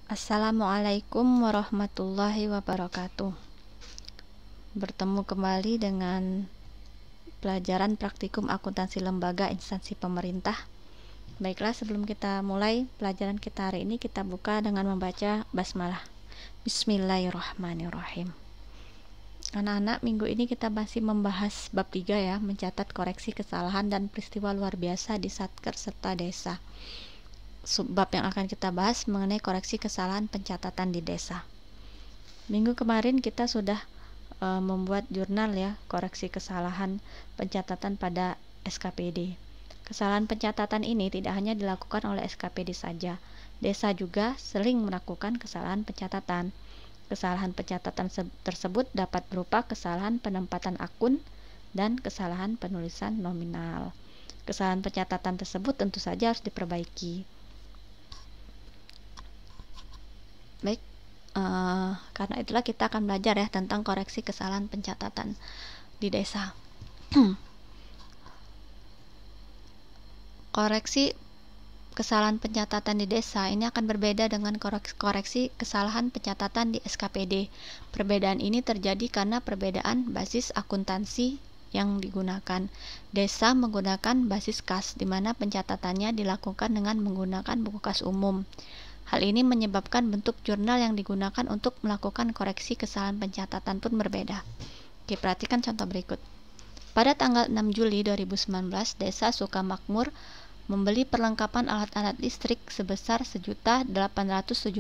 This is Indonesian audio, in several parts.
Assalamualaikum warahmatullahi wabarakatuh. Bertemu kembali dengan pelajaran praktikum akuntansi lembaga instansi pemerintah. Baiklah, sebelum kita mulai pelajaran kita hari ini, kita buka dengan membaca basmalah. Bismillahirrahmanirrahim. Anak-anak, minggu ini kita masih membahas bab 3 ya, mencatat koreksi kesalahan dan peristiwa luar biasa di Satker serta desa. Subbab yang akan kita bahas mengenai koreksi kesalahan pencatatan di desa. Minggu kemarin kita sudah membuat jurnal ya, koreksi kesalahan pencatatan pada SKPD. Kesalahan pencatatan ini tidak hanya dilakukan oleh SKPD saja. Desa juga sering melakukan kesalahan pencatatan. Kesalahan pencatatan tersebut dapat berupa kesalahan penempatan akun dan kesalahan penulisan nominal. Kesalahan pencatatan tersebut tentu saja harus diperbaiki. Baik, karena itulah kita akan belajar ya tentang koreksi kesalahan pencatatan di desa. Koreksi kesalahan pencatatan di desa ini akan berbeda dengan koreksi kesalahan pencatatan di SKPD. Perbedaan ini terjadi karena perbedaan basis akuntansi yang digunakan. Desa menggunakan basis kas, di mana pencatatannya dilakukan dengan menggunakan buku kas umum. Hal ini menyebabkan bentuk jurnal yang digunakan untuk melakukan koreksi kesalahan pencatatan pun berbeda. Oke, perhatikan contoh berikut. Pada tanggal 6 Juli 2019, Desa Sukamakmur membeli perlengkapan alat-alat listrik sebesar Rp1.870.000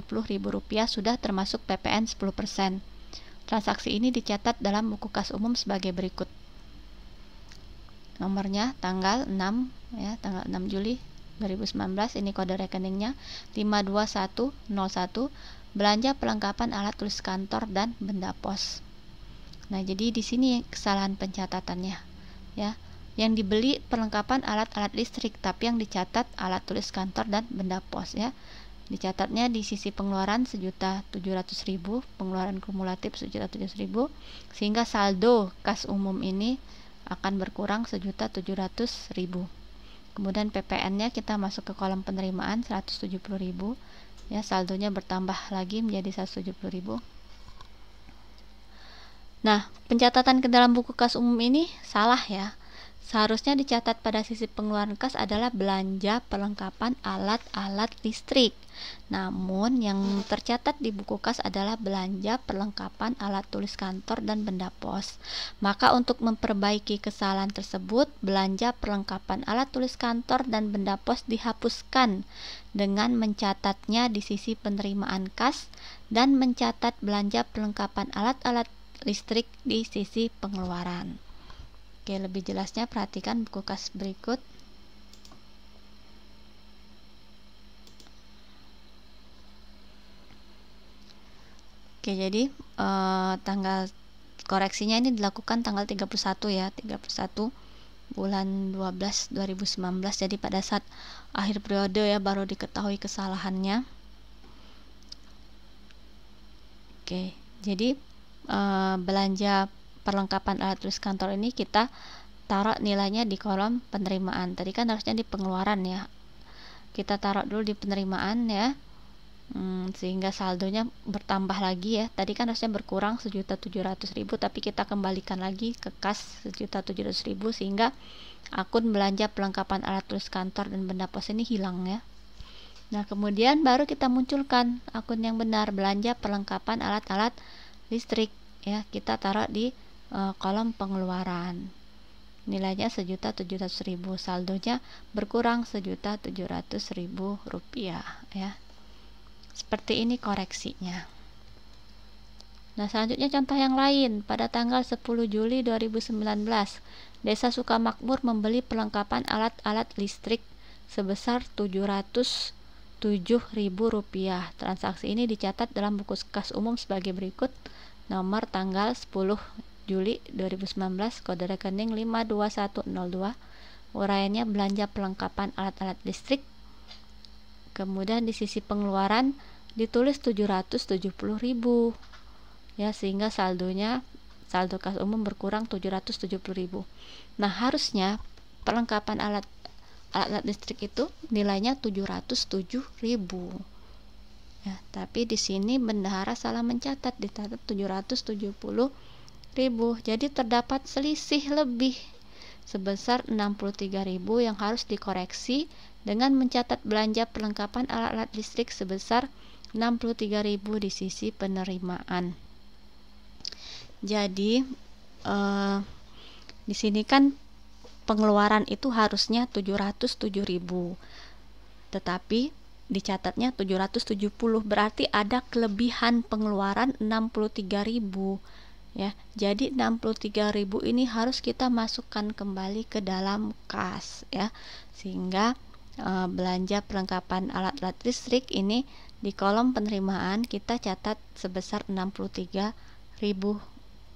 sudah termasuk PPN 10%. Transaksi ini dicatat dalam buku kas umum sebagai berikut. Nomornya tanggal 6 ya, tanggal 6 Juli 2019, ini kode rekeningnya 52101, belanja perlengkapan alat tulis kantor dan benda pos. Nah, jadi di sini kesalahan pencatatannya ya. Yang dibeli perlengkapan alat-alat listrik, tapi yang dicatat alat tulis kantor dan benda pos ya. Dicatatnya di sisi pengeluaran 1.700.000, pengeluaran kumulatif 1.700.000, sehingga saldo kas umum ini akan berkurang 1.700.000. Kemudian PPN-nya kita masuk ke kolom penerimaan 170.000 ya, saldonya bertambah lagi menjadi 170.000. Nah, pencatatan ke dalam buku kas umum ini salah ya. Seharusnya dicatat pada sisi pengeluaran kas adalah belanja perlengkapan alat-alat listrik. Namun yang tercatat di buku kas adalah belanja perlengkapan alat tulis kantor dan benda pos. Maka untuk memperbaiki kesalahan tersebut, belanja perlengkapan alat tulis kantor dan benda pos dihapuskan dengan mencatatnya di sisi penerimaan kas dan mencatat belanja perlengkapan alat-alat listrik di sisi pengeluaran. Oke, lebih jelasnya perhatikan buku kas berikut. Oke, jadi tanggal koreksinya ini dilakukan tanggal 31 ya, 31 bulan 12 2019. Jadi pada saat akhir periode ya baru diketahui kesalahannya. Oke, jadi belanja perlengkapan alat tulis kantor ini kita taruh nilainya di kolom penerimaan. Tadi kan harusnya di pengeluaran ya, kita taruh dulu di penerimaan ya, sehingga saldonya bertambah lagi ya. Tadi kan harusnya berkurang 1.700.000, tapi kita kembalikan lagi ke kas 1.700.000 sehingga akun belanja perlengkapan alat tulis kantor dan benda pos ini hilang ya. Nah, kemudian baru kita munculkan akun yang benar, belanja perlengkapan alat-alat listrik ya, kita taruh di kolom pengeluaran. Nilainya 1.700.000, saldonya berkurang 1.700.000 rupiah ya. Seperti ini koreksinya. Nah, selanjutnya contoh yang lain. Pada tanggal 10 Juli 2019, Desa Sukamakmur membeli perlengkapan alat-alat listrik sebesar Rp707.000. Transaksi ini dicatat dalam buku kas umum sebagai berikut. Nomor tanggal 10 Juli 2019, kode rekening 52102, uraiannya belanja perlengkapan alat-alat listrik. Kemudian di sisi pengeluaran ditulis 770.000 ya, sehingga saldo kas umum berkurang 770.000. Nah, harusnya perlengkapan alat listrik itu nilainya 707.000. ya, tapi di sini bendahara salah mencatat, dicatat 770.000. Jadi terdapat selisih lebih sebesar 63.000 yang harus dikoreksi dengan mencatat belanja perlengkapan alat-alat listrik sebesar 63.000 di sisi penerimaan. Jadi di sini kan pengeluaran itu harusnya 707.000, tetapi dicatatnya 770, berarti ada kelebihan pengeluaran 63.000 ya. Jadi 63.000 ini harus kita masukkan kembali ke dalam kas ya, sehingga belanja perlengkapan alat-alat listrik ini di kolom penerimaan kita catat sebesar 63.000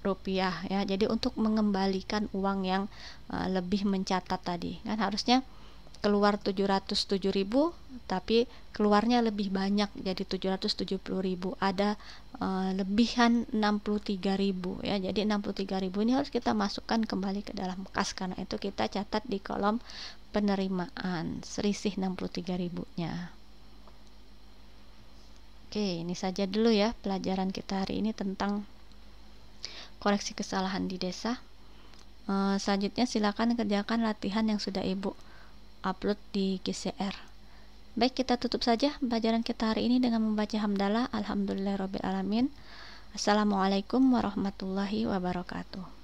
rupiah ya. Jadi untuk mengembalikan uang yang lebih mencatat tadi kan harusnya keluar 707.000 tapi keluarnya lebih banyak jadi 770.000, ada lebihan 63.000 ya. Jadi 63.000 ini harus kita masukkan kembali ke dalam kas, karena itu kita catat di kolom penerimaan selisih 63.000 nya. Oke, ini saja dulu ya pelajaran kita hari ini tentang koreksi kesalahan di desa. Selanjutnya silakan kerjakan latihan yang sudah Ibu upload di GCR. Baik, kita tutup saja pelajaran kita hari ini dengan membaca hamdalah alhamdulillahirabbil alamin. Assalamualaikum warahmatullahi wabarakatuh.